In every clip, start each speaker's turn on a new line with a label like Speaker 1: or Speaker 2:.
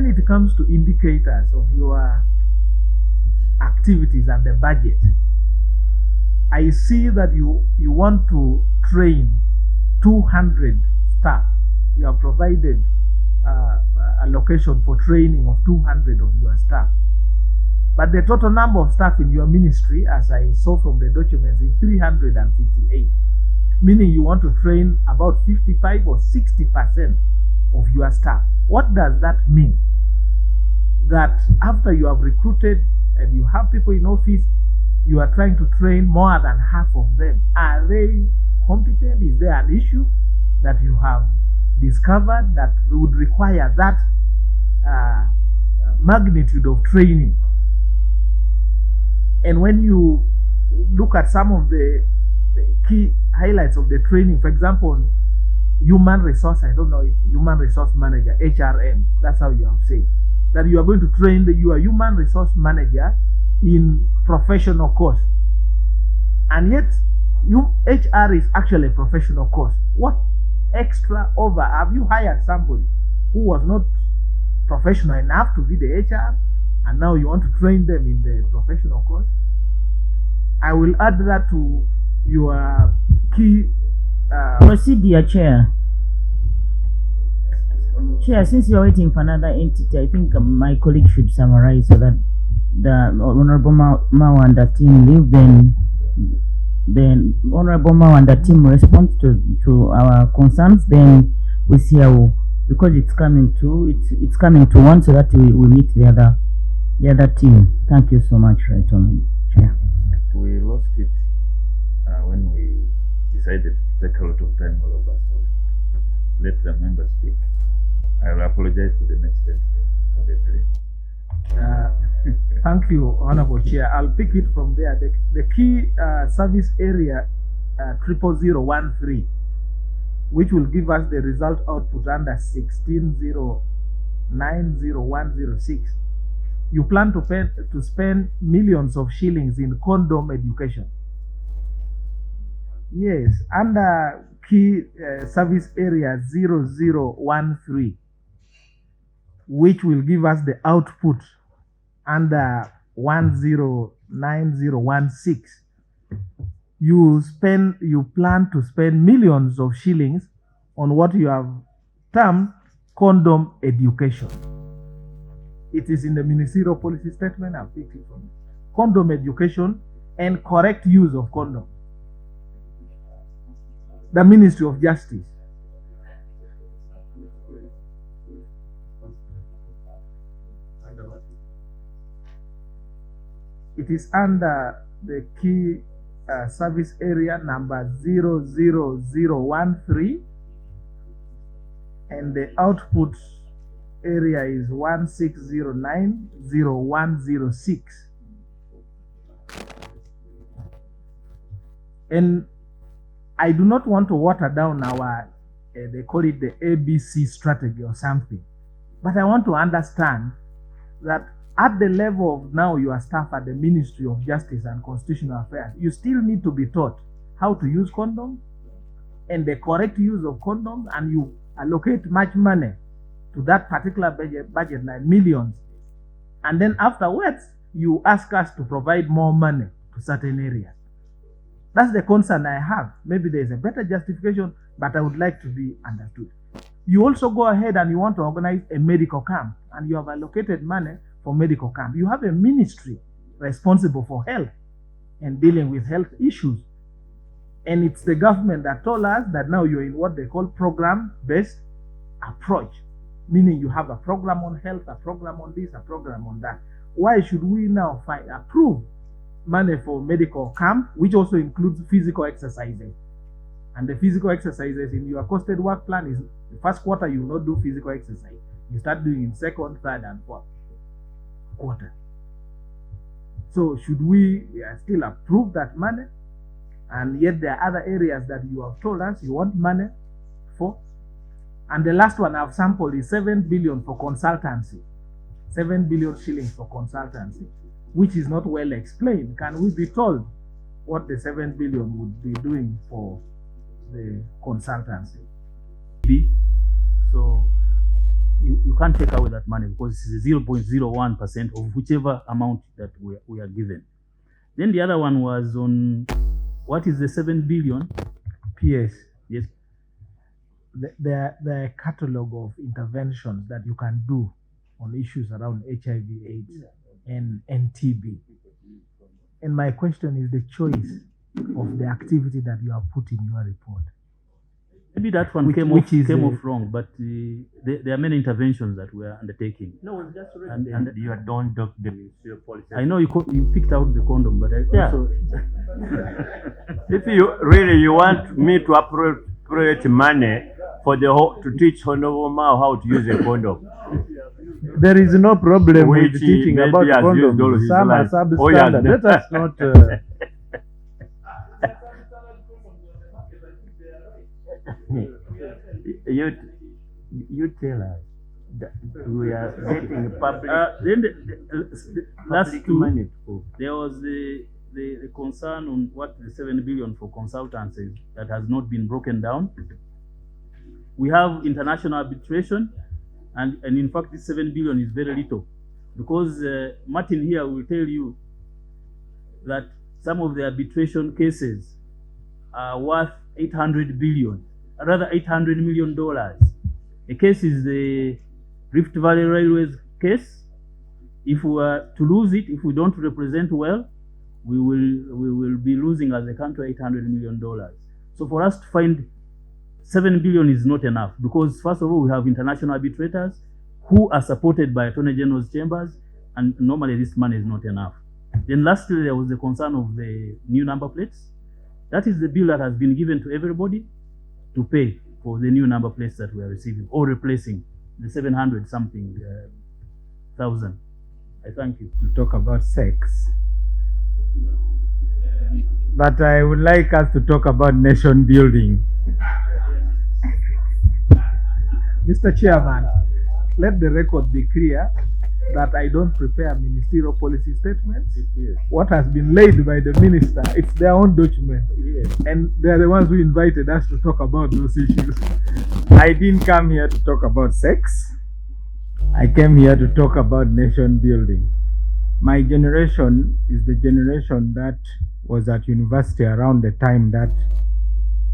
Speaker 1: when it comes to indicators of your activities and the budget, I see that you want to train 200 staff. You have provided a location for training of 200 of your staff. But the total number of staff in your ministry, as I saw from the documents, is 358. Meaning you want to train about 55 or 60% of your staff. What does that mean? That after you have recruited and you have people in office, you are trying to train more than half of them. Are they competent? Is there an issue that you have discovered that would require that magnitude of training? And when you look at some of the key highlights of the training, for example, human resource, I don't know if human resource manager, HRM, that's how you have said, that you are going to train your human resource manager in professional course. And yet, HR is actually a professional course. What extra over? Have you hired somebody who was not professional enough to be the HR, and now you want to train them in the professional course? I will add that to your key
Speaker 2: procedure, Chair. Chair, since you are waiting for another entity, I think my colleague should summarize so that the Honorable Mao and the team leave, then Honorable Mao and the team respond to our concerns, then we see how, because it's coming to one, so that we meet the other team. Thank you so much, right on, Chair.
Speaker 3: We lost it when we decided to take a lot of time all of us. So let the members speak. I will apologize to the next entity for the delay.
Speaker 1: Thank you, Honorable Chair. I'll pick it from there. The key service area 00013, which will give us the result output under 16090106. You plan to spend millions of shillings in condom education. Yes, under key service area 0013, which will give us the output under 109016. You plan to spend millions of shillings on what you have termed condom education. It is in the ministerial policy statement. I've picked it from condom education and correct use of condom. The Ministry of Justice. It is under the key service area number 00013, and the output area is 16090106. And I do not want to water down our, they call it the ABC strategy or something, but I want to understand that at the level of now your staff at the Ministry of Justice and Constitutional Affairs, you still need to be taught how to use condoms and the correct use of condoms, and you allocate much money to that particular budget, like millions. And then afterwards, you ask us to provide more money to certain areas. That's the concern I have. Maybe there's a better justification, but I would like to be understood. You also go ahead and you want to organize a medical camp, and you have allocated money for medical camp. You have a ministry responsible for health and dealing with health issues. And it's the government that told us that now you're in what they call program-based approach, meaning you have a program on health, a program on this, a program on that. Why should we now approve money for medical camp, which also includes physical exercises? And the physical exercises in your costed work plan is the first quarter you will not do physical exercise. You start doing in second, third, and fourth quarter. So should we still approve that money? And yet there are other areas that you have told us you want money for. And the last one I've sampled is 7 billion for consultancy. 7 billion shillings for consultancy, which is not well explained. Can we be told what the 7 billion would be doing for the consultancy? So
Speaker 4: you can't take away that money because it's 0.01% of whichever amount that we are given. Then the other one was on what is the 7 billion?
Speaker 1: PS.
Speaker 4: Yes.
Speaker 1: There are a catalogue of interventions that you can do on issues around HIV/AIDS and TB. And my question is the choice of the activity that you have put in your report.
Speaker 4: Maybe that one came off wrong, but there are many interventions that we are undertaking.
Speaker 5: No, it's just and you don't doc the Ministry of Policy.
Speaker 4: I know you picked out the condom, but I also
Speaker 5: if you want me to appropriate money for to teach Honorable Mao how to use a condom.
Speaker 1: There is no problem with teaching about condoms. Some are substandard. Let us not.
Speaker 5: You tell us that we are getting public.
Speaker 4: Then the last two, there was the concern on what the 7 billion for consultancies that has not been broken down. We have international arbitration, and in fact, this 7 billion is very little because Martin here will tell you that some of the arbitration cases are worth 800 billion, rather $800 million. A case is the Rift Valley Railways case. If we are to lose it, if we don't represent well, we will be losing as a country $800 million. So for us to find 7 billion is not enough because first of all, we have international arbitrators who are supported by Attorney General's chambers, and normally this money is not enough. Then lastly, there was the concern of the new number plates. That is the bill that has been given to everybody to pay for the new number plates that we are receiving or replacing the 700 something thousand. I thank you.
Speaker 1: To talk about sex, but I would like us to talk about nation building. Mr. Chairman, let the record be clear that I don't prepare ministerial policy statements. What has been laid by the minister, it's their own document. And they're the ones who invited us to talk about those issues. I didn't come here to talk about sex. I came here to talk about nation building. My generation is the generation that was at university around the time that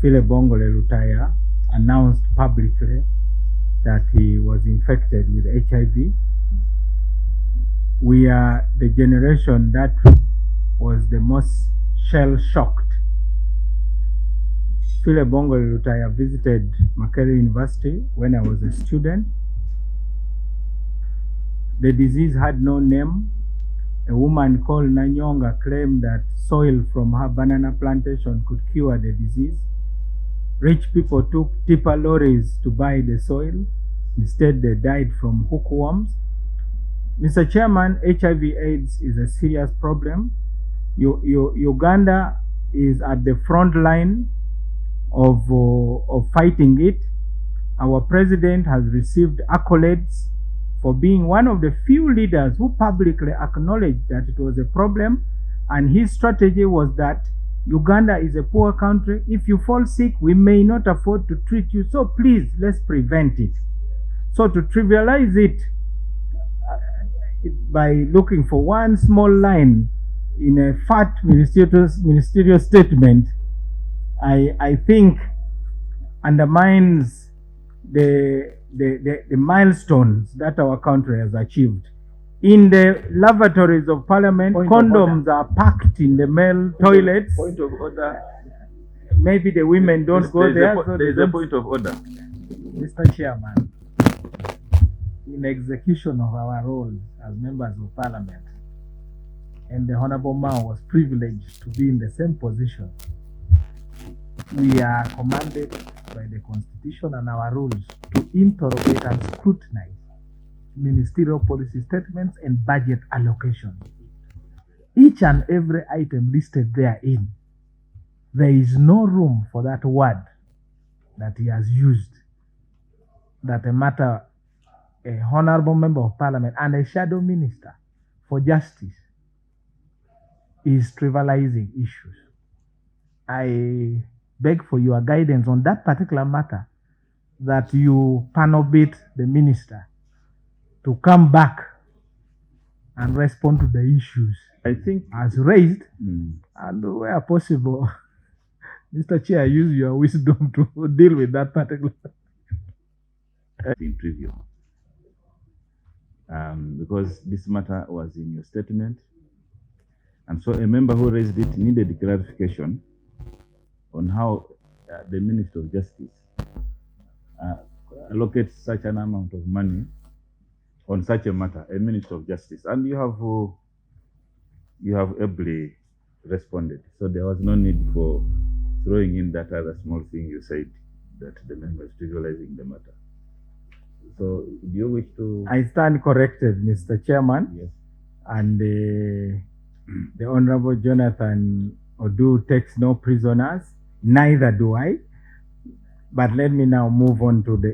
Speaker 1: Philip Bongole Lutaya announced publicly that he was infected with HIV. We are the generation that was the most shell-shocked. Philip Bongole Lutaya visited Makerere University when I was a student. The disease had no name. A woman called Nanyonga claimed that soil from her banana plantation could cure the disease. Rich people took tipper lorries to buy the soil. Instead, they died from hookworms. Mr. Chairman, HIV/AIDS is a serious problem. Uganda is at the front line of fighting it. Our president has received accolades for being one of the few leaders who publicly acknowledged that it was a problem, and his strategy was that Uganda is a poor country. If you fall sick, we may not afford to treat you, so please, let's prevent it. So to trivialize it by looking for one small line in a fat ministerial statement, I think undermines the milestones that our country has achieved. In the lavatories of Parliament, condoms are packed in the male toilets.
Speaker 3: Point of order.
Speaker 1: Maybe the women don't go there.
Speaker 3: There is a point of order.
Speaker 1: Mr. Chairman, in execution of our roles as members of Parliament, and the Honorable Mao was privileged to be in the same position, we are commanded by the Constitution and our rules to interrogate and scrutinize ministerial policy statements and budget allocations. Each and every item listed therein, there is no room for that word that he has used, that a matter, a honorable member of Parliament and a shadow minister for justice is trivializing issues. I beg for your guidance on that particular matter, that you panel beat the minister to come back and respond to the issues
Speaker 3: I think
Speaker 1: as raised,
Speaker 3: mm,
Speaker 1: and where possible, Mr. Chair, use your wisdom to deal with that particular.
Speaker 3: in preview. Because this matter was in your statement. And so a member who raised it needed clarification on how the Minister of Justice allocates such an amount of money on such a matter, a Minister of Justice. And you have ably responded. So there was no need for throwing in that other small thing you said, that the member is trivializing the matter. So do you wish to?
Speaker 1: I stand corrected, Mr. Chairman.
Speaker 3: Yes.
Speaker 1: And the Honorable Jonathan Odu takes no prisoners, neither do I. But let me now move on to the